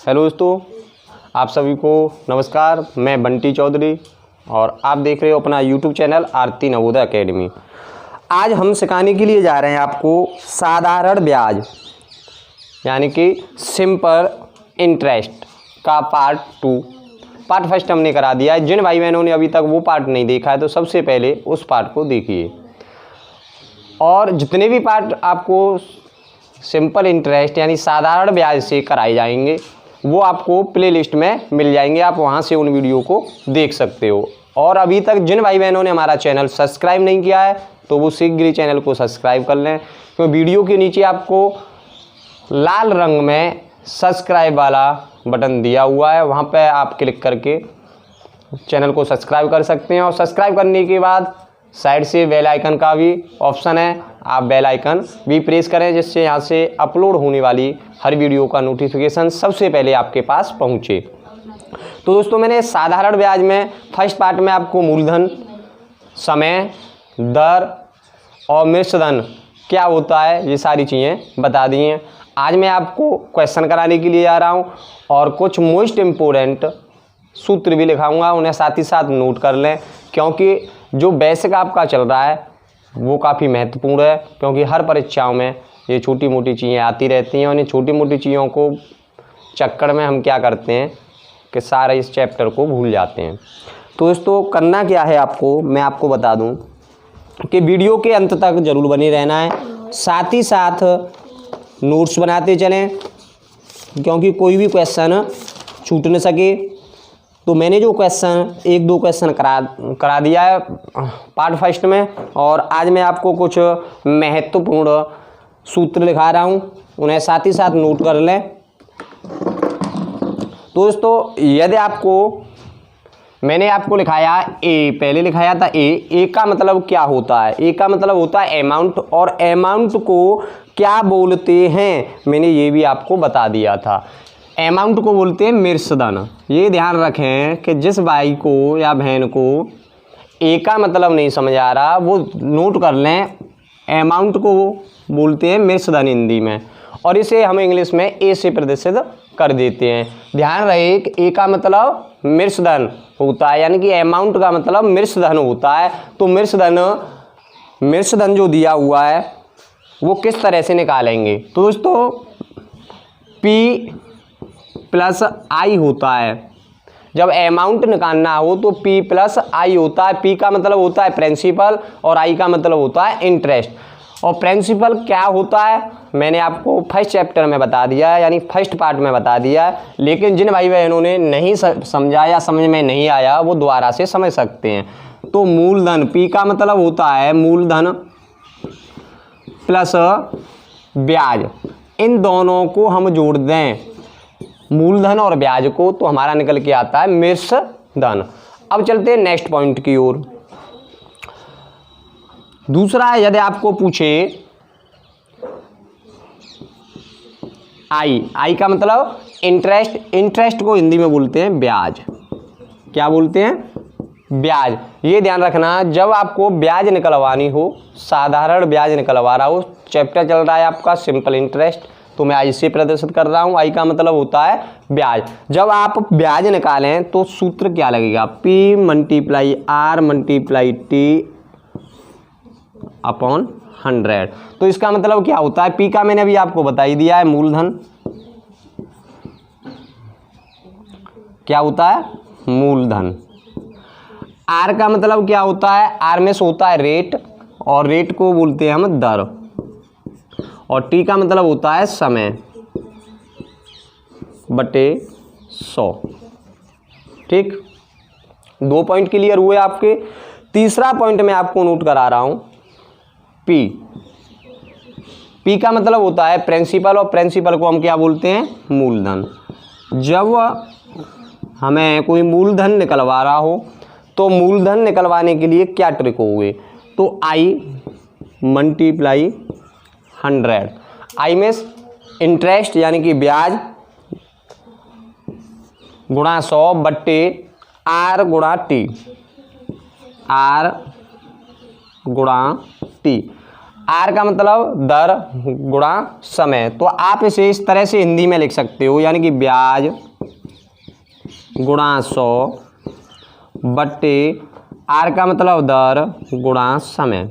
Hello दोस्तों, आप सभी को नमस्कार। मैं बंटी चौधरी और आप देख रहे हो अपना यूट्यूब चैनल आरती नवोदय एकेडमी। आज हम सिखाने के लिए जा रहे हैं आपको साधारण ब्याज यानी कि सिंपल इंटरेस्ट का पार्ट फर्स्ट हमने करा दिया है। जिन भाई बहनों ने अभी तक वो पार्ट नहीं देखा है तो सबसे पहले उस पार्ट को देखिए, और जितने भी पार्ट आपको सिंपल इंटरेस्ट यानी साधारण ब्याज से कराए जाएंगे वो आपको प्लेलिस्ट में मिल जाएंगे। आप वहां से उन वीडियो को देख सकते हो। और अभी तक जिन भाई बहनों ने हमारा चैनल सब्सक्राइब नहीं किया है तो वो शीघ्र ही चैनल को सब्सक्राइब कर लें, क्योंकि वीडियो के नीचे आपको लाल रंग में सब्सक्राइब वाला बटन दिया हुआ है, वहाँ पर आप क्लिक करके चैनल को सब्सक्राइब कर सकते हैं। और सब्सक्राइब करने के बाद साइड से बेल आइकन का भी ऑप्शन है, आप बेल आइकन भी प्रेस करें जिससे यहाँ से अपलोड होने वाली हर वीडियो का नोटिफिकेशन सबसे पहले आपके पास पहुँचे। तो दोस्तों, मैंने साधारण ब्याज में फर्स्ट पार्ट में आपको मूलधन, समय, दर और मिश्रधन क्या होता है ये सारी चीज़ें बता दी हैं। आज मैं आपको क्वेश्चन कराने के लिए जा रहा हूँ और कुछ मोस्ट इम्पोर्टेंट सूत्र भी लिखाऊंगा, उन्हें साथ ही साथ नोट कर लें, क्योंकि जो बेसिक आपका चल रहा है वो काफ़ी महत्वपूर्ण है। क्योंकि हर परीक्षाओं में ये छोटी मोटी चीज़ें आती रहती हैं और इन छोटी मोटी चीज़ों को चक्कर में हम क्या करते हैं कि सारे इस चैप्टर को भूल जाते हैं। तो दोस्तों, करना क्या है आपको, मैं आपको बता दूं कि वीडियो के अंत तक ज़रूर बने रहना है, साथ ही साथ नोट्स बनाते चलें, क्योंकि कोई भी क्वेश्चन छूट न सके। तो मैंने जो क्वेश्चन एक दो क्वेश्चन करा दिया है पार्ट फर्स्ट में, और आज मैं आपको कुछ महत्वपूर्ण सूत्र लिखा रहा हूँ, उन्हें साथ ही साथ नोट कर लें। तो दोस्तों, यदि आपको मैंने आपको लिखाया ए, पहले लिखाया था ए का मतलब क्या होता है? ए का मतलब होता है अमाउंट, और अमाउंट को क्या बोलते हैं मैंने ये भी आपको बता दिया था। अमाउंट को बोलते हैं मिश्रधन। ये ध्यान रखें कि जिस भाई को या बहन को ए का मतलब नहीं समझ आ रहा वो नोट कर लें, अमाउंट को बोलते हैं मिश्रधन हिंदी में, और इसे हम इंग्लिश में ए से प्रदर्शित कर देते हैं। ध्यान रहे कि ए का मतलब मिश्रधन होता है, यानी कि अमाउंट का मतलब मिश्रधन होता है। तो मिश्रधन जो दिया हुआ है वो किस तरह से निकालेंगे? तो दोस्तों, पी प्लस आई होता है। जब अमाउंट निकालना हो तो P प्लस आई होता है। P का मतलब होता है प्रिंसिपल और I का मतलब होता है इंटरेस्ट। और प्रिंसिपल क्या होता है मैंने आपको फर्स्ट चैप्टर में बता दिया है, यानी फर्स्ट पार्ट में बता दिया है। लेकिन जिन भाई बहनों ने नहीं समझा या समझ में नहीं आया वो दोबारा से समझ सकते हैं। तो मूलधन, P का मतलब होता है मूलधन प्लस ब्याज, इन दोनों को हम जोड़ दें, मूलधन और ब्याज को, तो हमारा निकल के आता है मिश्रधन। अब चलते हैं नेक्स्ट पॉइंट की ओर। दूसरा, यदि आपको पूछे आई का मतलब इंटरेस्ट को हिंदी में बोलते हैं ब्याज। क्या बोलते हैं? ब्याज। ये ध्यान रखना, जब आपको ब्याज निकलवानी हो, साधारण ब्याज निकलवा रहा हो, चैप्टर चल रहा है आपका सिंपल इंटरेस्ट, तो मैं आई से प्रदर्शित कर रहा हूँ। आई का मतलब होता है ब्याज। जब आप ब्याज निकालें तो सूत्र क्या लगेगा? P multiply R multiply T upon 100। तो इसका मतलब क्या होता है? P का मैंने अभी आपको बता ही दिया है, मूलधन। क्या होता है? मूलधन। R का मतलब क्या होता है? R में से होता है रेट, और रेट को बोलते हैं हम दर। और T का मतलब होता है समय बटे 100। ठीक, 2 पॉइंट क्लियर हुए आपके। तीसरा पॉइंट मैं आपको नोट करा रहा हूं, P का मतलब होता है प्रिंसिपल, और प्रिंसिपल को हम क्या बोलते हैं? मूलधन। जब हमें कोई मूलधन निकलवा रहा हो तो मूलधन निकलवाने के लिए क्या ट्रिक होगी? तो I मल्टीप्लाई 100, आई में इंटरेस्ट यानी कि ब्याज गुणा 100 बट्टे R गुणा T, R गुणा T। आर का मतलब दर गुणा समय। तो आप इसे इस तरह से हिंदी में लिख सकते हो, यानी कि ब्याज गुणा 100 बट्टे आर का मतलब दर गुणा समय।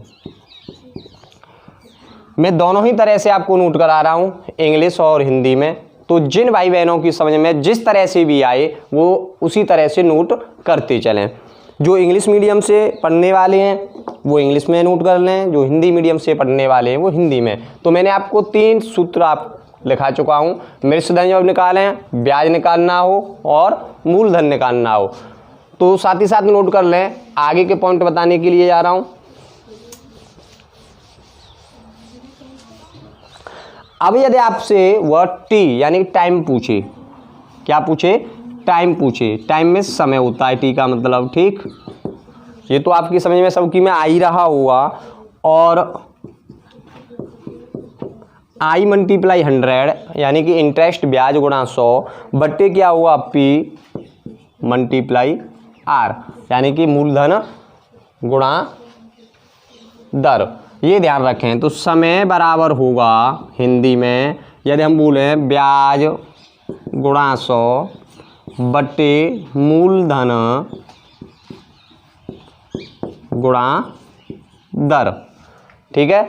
मैं दोनों ही तरह से आपको नोट करा रहा हूँ, इंग्लिश और हिंदी में। तो जिन भाई बहनों की समझ में जिस तरह से भी आए वो उसी तरह से नोट करते चलें। जो इंग्लिश मीडियम से पढ़ने वाले हैं वो इंग्लिश में नोट कर लें, जो हिंदी मीडियम से पढ़ने वाले हैं वो हिंदी में। तो मैंने आपको 3 सूत्र आप लिखा चुका हूँ। मिश्रधन जब निकालें, ब्याज निकालना हो और मूलधन निकालना हो, तो साथ ही साथ नोट कर लें। आगे के पॉइंट बताने के लिए जा रहा हूँ। अब यदि आपसे वह टी यानी टाइम पूछे, क्या पूछे? टाइम पूछे। टाइम में समय होता है टी का मतलब, ठीक। ये तो आपकी समझ में सबकी में आ ही रहा हुआ। और आई मल्टीप्लाई 100 यानी कि इंटरेस्ट ब्याज गुणा 100 बट्टे क्या हुआ पी मल्टीप्लाई आर यानी कि मूलधन गुणा दर। ये ध्यान रखें। तो समय बराबर होगा हिंदी में, यदि हम बोले ब्याज गुणा 100 बट्टे मूलधन गुणा दर, ठीक है।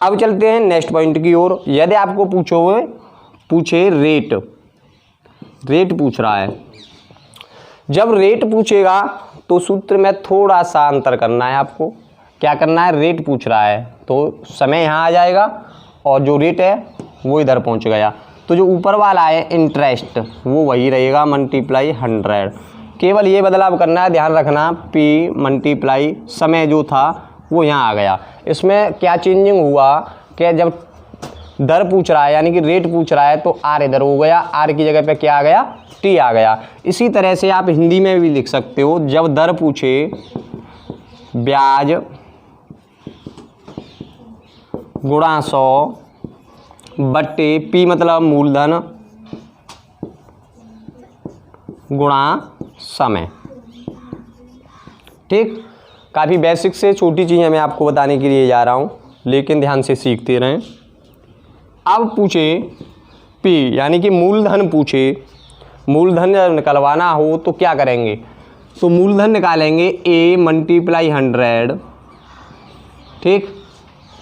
अब चलते हैं नेक्स्ट पॉइंट की ओर। यदि आपको पूछे रेट पूछ रहा है। जब रेट पूछेगा तो सूत्र में थोड़ा सा अंतर करना है आपको। क्या करना है? रेट पूछ रहा है तो समय यहाँ आ जाएगा और जो रेट है वो इधर पहुँच गया। तो जो ऊपर वाला है इंटरेस्ट वो वही रहेगा मल्टीप्लाई 100। केवल ये बदलाव करना है, ध्यान रखना। पी मल्टीप्लाई समय जो था वो यहाँ आ गया। इसमें क्या चेंजिंग हुआ कि जब दर पूछ रहा है यानी कि रेट पूछ रहा है तो आर इधर हो गया, आर की जगह पे क्या आ गया? टी आ गया। इसी तरह से आप हिंदी में भी लिख सकते हो। जब दर पूछे ब्याज गुणा 100 बट्टे पी मतलब मूलधन गुणा समय, ठीक। काफ़ी बेसिक से छोटी चीज़ें मैं आपको बताने के लिए जा रहा हूँ, लेकिन ध्यान से सीखते रहें। अब पूछे पी यानी कि मूलधन पूछे। मूलधन जब निकलवाना हो तो क्या करेंगे? तो मूलधन निकालेंगे ए मल्टीप्लाई 100, ठीक।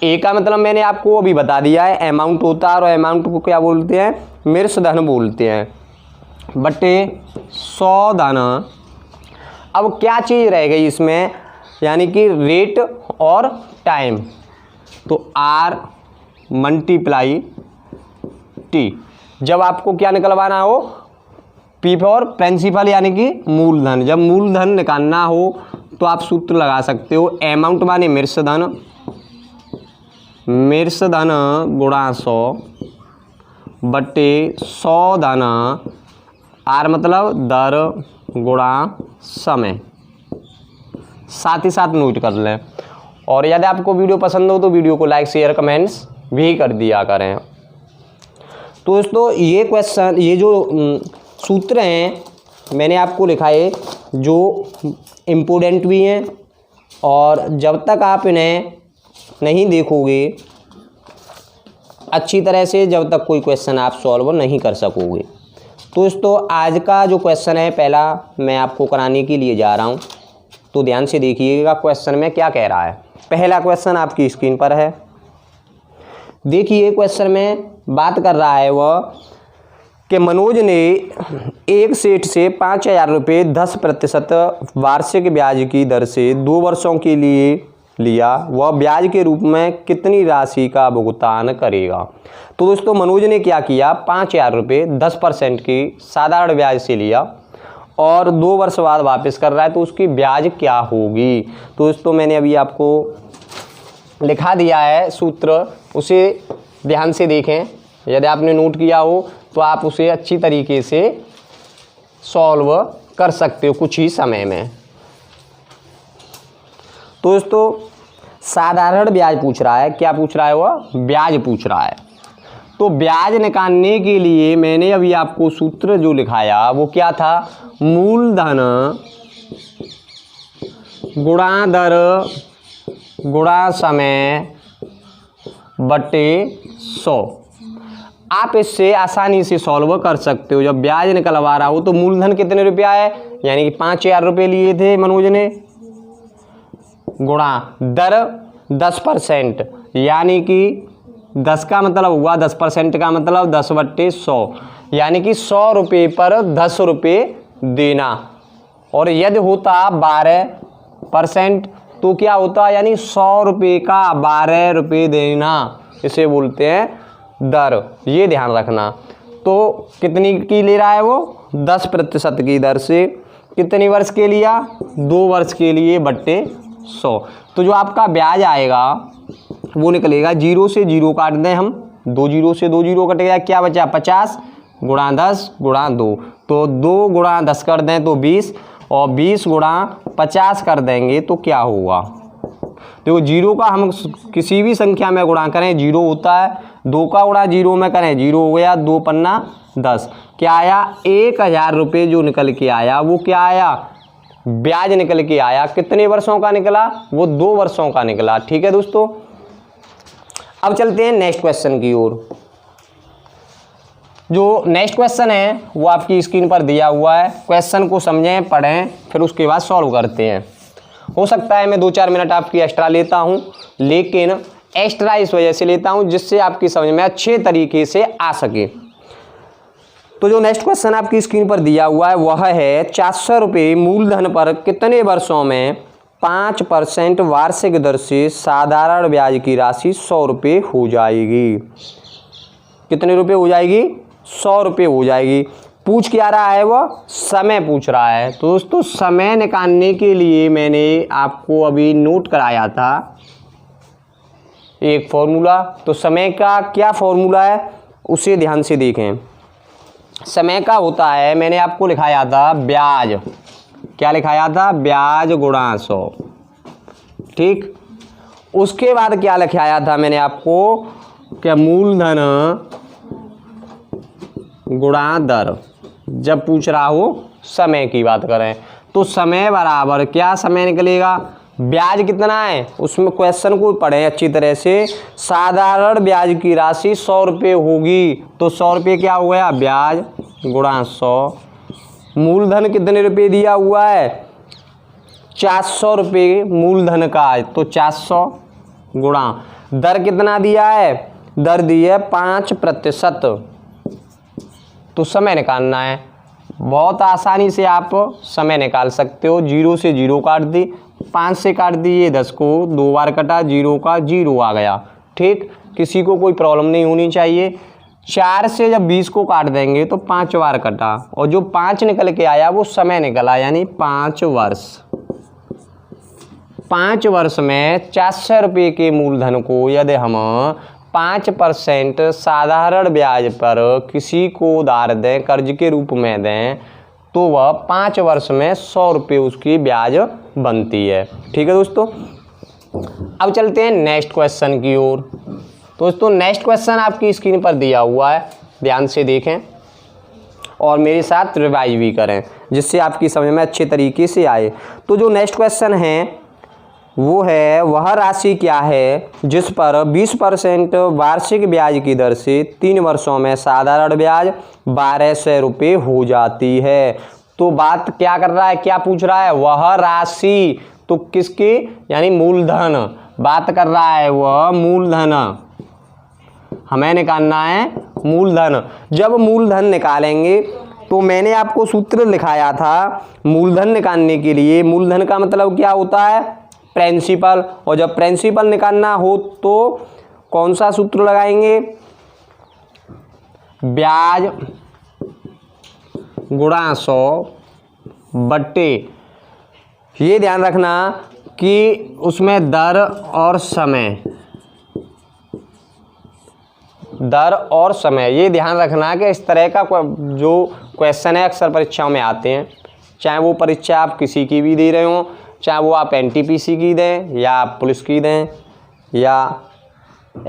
ए का मतलब मैंने आपको अभी बता दिया है, अमाउंट होता है और अमाउंट को क्या बोलते हैं? मिश्रधन बोलते हैं, बटे 100 धन। अब क्या चीज़ रह गई इसमें? यानी कि रेट और टाइम। तो आर मल्टीप्लाई टी। जब आपको क्या निकलवाना हो? पी फॉर प्रिंसिपल यानी कि मूलधन। जब मूलधन निकालना हो तो आप सूत्र लगा सकते हो। अमाउंट माने मिश्रधन गुणा 100 बट्टे 100 धन आर मतलब दर गुणा समय। साथ ही साथ नोट कर लें। और यदि आपको वीडियो पसंद हो तो वीडियो को लाइक शेयर कमेंट्स भी कर दिया करें। तो दोस्तों ये क्वेश्चन, ये जो सूत्र हैं मैंने आपको लिखा है जो इम्पोर्टेंट भी हैं, और जब तक आप इन्हें नहीं देखोगे अच्छी तरह से, जब तक कोई क्वेश्चन आप सॉल्व नहीं कर सकोगे। तो दोस्तों आज का जो क्वेश्चन है पहला मैं आपको कराने के लिए जा रहा हूँ, तो ध्यान से देखिएगा क्वेश्चन में क्या कह रहा है। पहला क्वेश्चन आपकी स्क्रीन पर है, देखिए। क्वेश्चन में बात कर रहा है वह कि मनोज ने एक सेठ से 5000 रुपये 10% वार्षिक ब्याज की दर से 2 वर्षों के लिए लिया। वह ब्याज के रूप में कितनी राशि का भुगतान करेगा? तो दोस्तों मनोज ने क्या किया? 5000 रुपये 10% की साधारण ब्याज से लिया और 2 वर्ष बाद वापस कर रहा है, तो उसकी ब्याज क्या होगी? तो दोस्तों मैंने अभी आपको लिखा दिया है सूत्र, उसे ध्यान से देखें। यदि आपने नोट किया हो तो आप उसे अच्छी तरीके से सॉल्व कर सकते हो कुछ ही समय में। तो दोस्तों साधारण ब्याज पूछ रहा है। क्या पूछ रहा है? वह ब्याज पूछ रहा है। तो ब्याज निकालने के लिए मैंने अभी आपको सूत्र जो लिखाया वो क्या था? मूलधन गुणा दर गुणा समय बटे 100। आप इससे आसानी से सॉल्व कर सकते हो। जब ब्याज निकलवा रहा हो तो मूलधन कितने रुपया है, यानी कि 5,000 रुपये लिए थे मनोज ने, गुणा दर 10%, यानी कि 10 का मतलब हुआ 10% का मतलब 10/100, यानी कि 100 रुपये पर 10 रुपये देना। और यदि होता 12% तो क्या होता, यानी 100 रुपये का 12 रुपये देना, इसे बोलते हैं दर। ये ध्यान रखना। तो कितनी की ले रहा है वो, 10% की दर से। कितने वर्ष के लिया, 2 वर्ष के लिए बट्टे 100। तो जो आपका ब्याज आएगा वो निकलेगा, 0 से 0 काट दें हम, 2 0 से 2 0 कट गया, क्या बचा 50 गुणा 10 गुणा 2, तो 2 गुणा 10 कर दें तो 20, और 20 गुणा 50 कर देंगे तो क्या होगा। देखो 0 का हम किसी भी संख्या में गुणा करें 0 होता है, 2 का गुणा 0 में करें 0 हो गया, 2 पन्ना 10, क्या आया 1000 रुपये जो निकल के आया वो क्या आया, ब्याज निकल के आया। कितने वर्षों का निकला, वो 2 वर्षों का निकला। ठीक है दोस्तों, अब चलते हैं नेक्स्ट क्वेश्चन की ओर। जो नेक्स्ट क्वेश्चन है वो आपकी स्क्रीन पर दिया हुआ है। क्वेश्चन को समझें, पढ़ें, फिर उसके बाद सॉल्व करते हैं। हो सकता है मैं 2-4 मिनट आपकी एक्स्ट्रा लेता हूं, लेकिन एक्स्ट्रा इस वजह से लेता हूं जिससे आपकी समझ में अच्छे तरीके से आ सके। तो जो नेक्स्ट क्वेश्चन आपकी स्क्रीन पर दिया हुआ है वह है 400 रुपये मूलधन पर कितने वर्षों में 5% वार्षिक दर से साधारण ब्याज की राशि 100 रुपये हो जाएगी। कितने रुपये हो जाएगी, 100 रुपये हो जाएगी। पूछ क्या रहा है, वह समय पूछ रहा है। तो दोस्तों समय निकालने के लिए मैंने आपको अभी नोट कराया था एक फॉर्मूला। तो समय का क्या फॉर्मूला है उसे ध्यान से देखें। समय का होता है, मैंने आपको लिखाया था ब्याज, क्या लिखाया था, ब्याज गुणा 100। ठीक, उसके बाद क्या लिखाया था मैंने आपको, क्या मूलधन गुणा दर। जब पूछ रहा हो समय की बात करें तो समय बराबर क्या, समय निकलेगा, ब्याज कितना है उसमें क्वेश्चन को पढ़ें अच्छी तरह से। साधारण ब्याज की राशि 100 रुपये होगी, तो 100 रुपये क्या हो गया, ब्याज गुणा 100। मूलधन कितने रुपये दिया हुआ है, 400 रुपये मूलधन का है, तो 400 गुणा दर कितना दिया है, दर दी है 5%। तो समय निकालना है, बहुत आसानी से आप समय निकाल सकते हो। 0 से 0 काट दी, 5 से काट दिए, 10 को 2 बार कटा, 0 का 0 आ गया। ठीक, किसी को कोई प्रॉब्लम नहीं होनी चाहिए। 4 से जब 20 को काट देंगे तो 5 बार कटा, और जो 5 निकल के आया वो समय निकला, यानी 5 वर्ष। 5 वर्ष में 400 रुपये के मूलधन को यदि हम 5% साधारण ब्याज पर किसी को उधार दें, कर्ज के रूप में दें, तो वह 5 वर्ष में 100 रुपये उसकी ब्याज बनती है। ठीक है दोस्तों, अब चलते हैं नेक्स्ट क्वेश्चन की ओर। दोस्तों नेक्स्ट क्वेश्चन आपकी स्क्रीन पर दिया हुआ है, ध्यान से देखें और मेरे साथ रिवाइज भी करें जिससे आपकी समझ में अच्छे तरीके से आए। तो जो नेक्स्ट क्वेश्चन है वो है, वह राशि क्या है जिस पर 20% वार्षिक ब्याज की दर से 3 वर्षों में साधारण ब्याज 1200 रुपये हो जाती है। तो बात क्या कर रहा है, क्या पूछ रहा है, वह राशि, तो किसकी, यानी मूलधन बात कर रहा है, वह मूलधन हमें निकालना है, मूलधन। जब मूलधन निकालेंगे तो मैंने आपको सूत्र लिखाया था मूलधन निकालने के लिए। मूलधन का मतलब क्या होता है, प्रिंसिपल, और जब प्रिंसिपल निकालना हो तो कौन सा सूत्र लगाएंगे, ब्याज गुणा 100 बट्टे, ये ध्यान रखना कि उसमें दर और समय, दर और समय, ये ध्यान रखना कि इस तरह का जो क्वेश्चन है अक्सर परीक्षाओं में आते हैं। चाहे वो परीक्षा आप किसी की भी दे रहे हो, चाहे वो आप एनटीपीसी की दें या आप पुलिस की दें या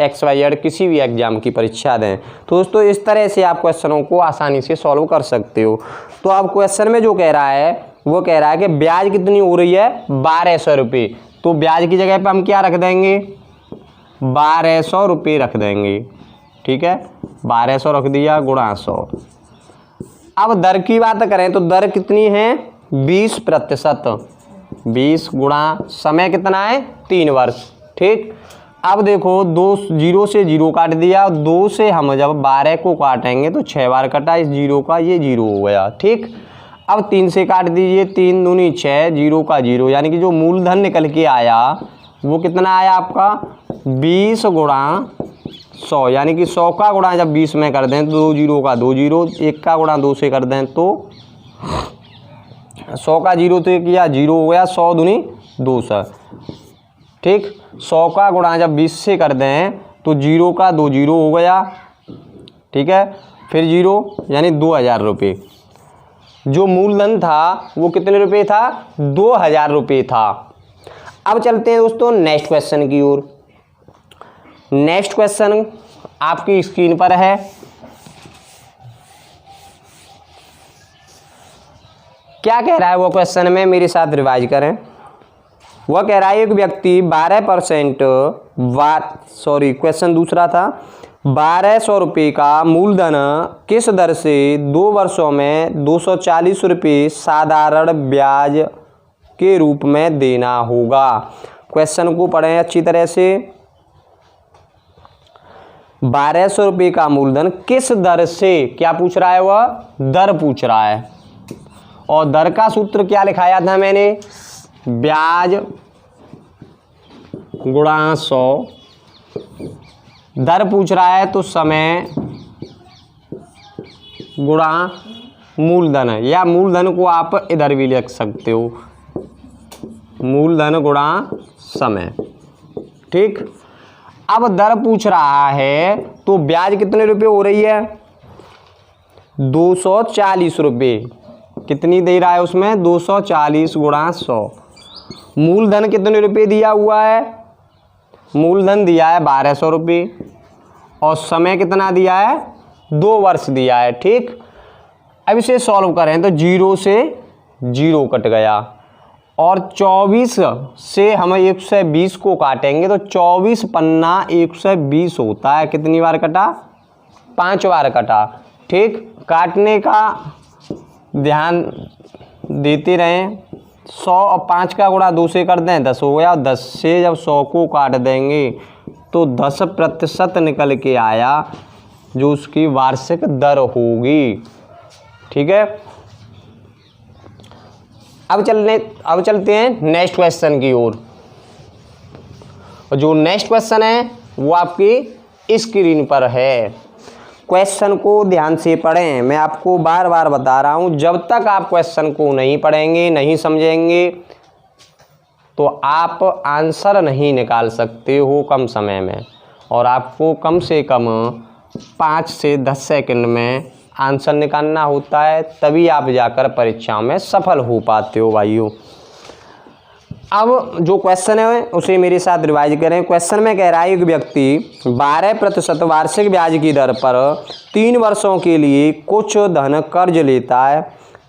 XYZ किसी भी एग्जाम की परीक्षा दें, तो दोस्तों इस तरह से आप क्वेश्चनों को आसानी से सॉल्व कर सकते हो। तो अब क्वेश्चन में जो कह रहा है वो कह रहा है कि ब्याज कितनी हो रही है, 1200 रुपये। तो ब्याज की जगह पे हम क्या रख देंगे, 1200 रुपये रख देंगे। ठीक है, 1200 रख दिया गुणा 100। अब दर की बात करें तो दर कितनी है 20%। 20 गुणा समय कितना है 3 वर्ष। ठीक, अब देखो 2 0 से 0 काट दिया, 2 से हम जब 12 को काटेंगे तो 6 बार कटा, इस 0 का ये 0 हो गया। ठीक, अब 3 से काट दीजिए, 3 दूनी 6, 0 का 0, यानी कि जो मूलधन निकल के आया वो कितना आया आपका 20 गुणा 100, यानी कि 100 का गुणा जब 20 में कर दें तो 2 0 का 2 0, 1 का गुणा 2 से कर दें तो 100 का 0 तो किया 0 हो गया, 100 दूनी 200। ठीक, 100 का गुणा जब 20 से कर दें तो 0 का 2 0 हो गया। ठीक है, फिर 0 यानी 2000 रुपये। जो मूलधन था वो कितने रुपये था 2000 रुपये था। अब चलते हैं दोस्तों नेक्स्ट क्वेश्चन की ओर। नेक्स्ट क्वेश्चन आपकी स्क्रीन पर है। क्या कह रहा है वो क्वेश्चन में मेरे साथ रिवाइज करें। वह कह रहा है एक व्यक्ति 12% क्वेश्चन दूसरा था, 1200 रुपये का मूलधन किस दर से 2 वर्षों में 240 रुपये साधारण ब्याज के रूप में देना होगा। क्वेश्चन को पढ़ें अच्छी तरह से। 1200 रुपये का मूलधन किस दर से, क्या पूछ रहा है वह दर पूछ रहा है, और दर का सूत्र क्या लिखाया था मैंने ब्याज गुणा 100। दर पूछ रहा है तो समय गुणा मूलधन, या मूलधन को आप इधर भी लिख सकते हो, मूलधन गुणा समय। ठीक, अब दर पूछ रहा है तो ब्याज कितने रुपए हो रही है 240 रुपये। कितनी दे रहा है उसमें 240 गुणा 100। मूलधन कितने रुपए दिया हुआ है, मूलधन दिया है 1200 रुपये, और समय कितना दिया है 2 वर्ष दिया है। ठीक, अब इसे सॉल्व करें तो 0 से 0 कट गया, और 24 से हम 120 को काटेंगे तो 24 पन्ना 120 होता है। कितनी बार कटा 5 बार कटा। ठीक, काटने का ध्यान देते रहें। 100 और 5 का गुणा 2 से कर दें 10 हो गया, 10 से जब 100 को काट देंगे तो 10% निकल के आया जो उसकी वार्षिक दर होगी। ठीक है, अब चलते हैं नेक्स्ट क्वेश्चन की ओर। और जो नेक्स्ट क्वेश्चन है वो आपकी स्क्रीन पर है। क्वेश्चन को ध्यान से पढ़ें, मैं आपको बार बार बता रहा हूं, जब तक आप क्वेश्चन को नहीं पढ़ेंगे नहीं समझेंगे तो आप आंसर नहीं निकाल सकते हो कम समय में, और आपको कम से कम 5 से 10 सेकंड में आंसर निकालना होता है, तभी आप जाकर परीक्षाओं में सफल हो पाते हो भाइयों। अब जो क्वेश्चन है उसे मेरे साथ रिवाइज करें। क्वेश्चन में कह रहा है एक व्यक्ति 12% वार्षिक ब्याज की दर पर 3 वर्षों के लिए कुछ धन कर्ज लेता है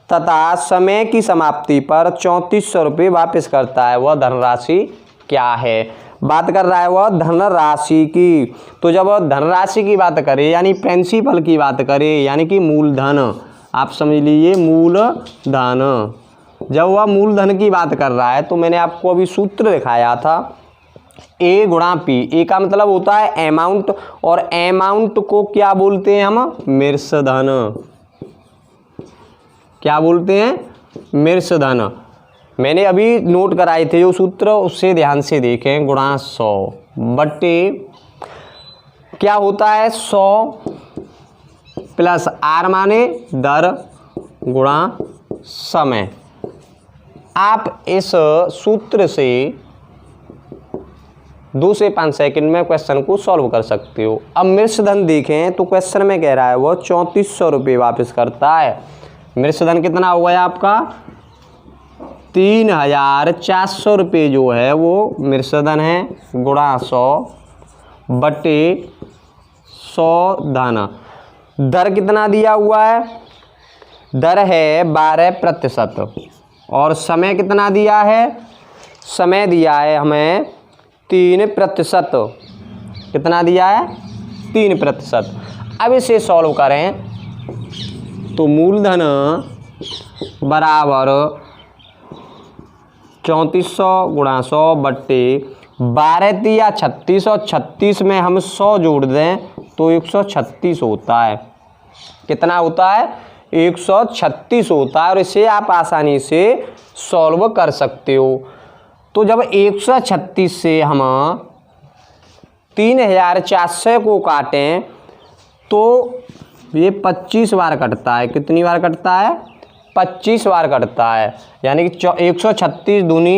तथा समय की समाप्ति पर 3400 रुपये वापस करता है। वह धनराशि क्या है। बात कर रहा है वह धनराशि की। तो जब धनराशि की बात करें यानी प्रिंसिपल की बात करें यानी कि मूलधन, आप समझ लीजिए मूलधन, जब वह मूलधन की बात कर रहा है तो मैंने आपको अभी सूत्र दिखाया था ए गुणा पी। ए का मतलब होता है अमाउंट, और अमाउंट को क्या बोलते हैं हम मिश्रधन। क्या बोलते हैं मिश्रधन। मैंने अभी नोट कराए थे जो सूत्र, उससे ध्यान से देखें। गुणा 100 बट्टे क्या होता है 100 प्लस आर माने दर गुणा समय। आप इस सूत्र से 2 से 5 सेकंड में क्वेश्चन को सॉल्व कर सकते हो। अब मिश्रधन देखें तो क्वेश्चन में कह रहा है वो 3400 रुपये वापस करता है। मिश्रधन कितना हो गया आपका 3400 रुपये जो है वो मिश्रधन है, गुणा 100 बटे 100 धन। दर कितना दिया हुआ है, दर है 12%, और समय कितना दिया है, समय दिया है हमें 3%। कितना दिया है 3%। अब इसे सॉल्व करें तो मूलधन बराबर 3400 गुणा 100 बट्टे 12 दिया 36 और 36 में हम 100 जोड़ दें तो 136 होता है। कितना होता है 136 होता है। और इसे आप आसानी से सॉल्व कर सकते हो। तो जब 136 से हम 3400 को काटें तो ये 25 बार कटता है। कितनी बार कटता है 25 बार कटता है। यानी कि 136 दूनी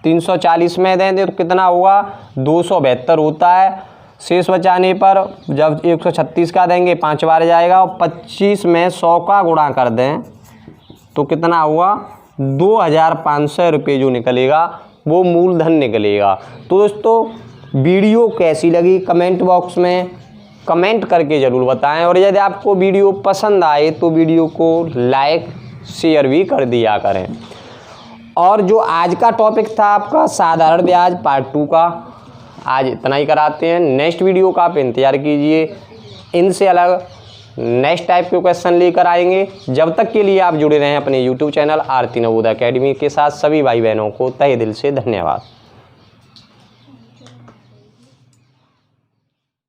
340 में दें तो कितना होगा 272 होता है। शेष बचाने पर जब 136 का देंगे 5 बार जाएगा और 25 में 100 का गुणा कर दें तो कितना हुआ 2500 रुपये जो निकलेगा वो मूलधन निकलेगा। तो दोस्तों वीडियो कैसी लगी कमेंट बॉक्स में कमेंट करके ज़रूर बताएं। और यदि आपको वीडियो पसंद आए तो वीडियो को लाइक शेयर भी कर दिया करें। और जो आज का टॉपिक था आपका साधारण ब्याज पार्ट 2 का, आज इतना ही कराते हैं। नेक्स्ट वीडियो का आप इंतज़ार कीजिए, इनसे अलग नेक्स्ट टाइप के क्वेश्चन लेकर आएंगे। जब तक के लिए आप जुड़े रहें अपने यूट्यूब चैनल आरती नवोदय अकेडमी के साथ। सभी भाई बहनों को तहे दिल से धन्यवाद।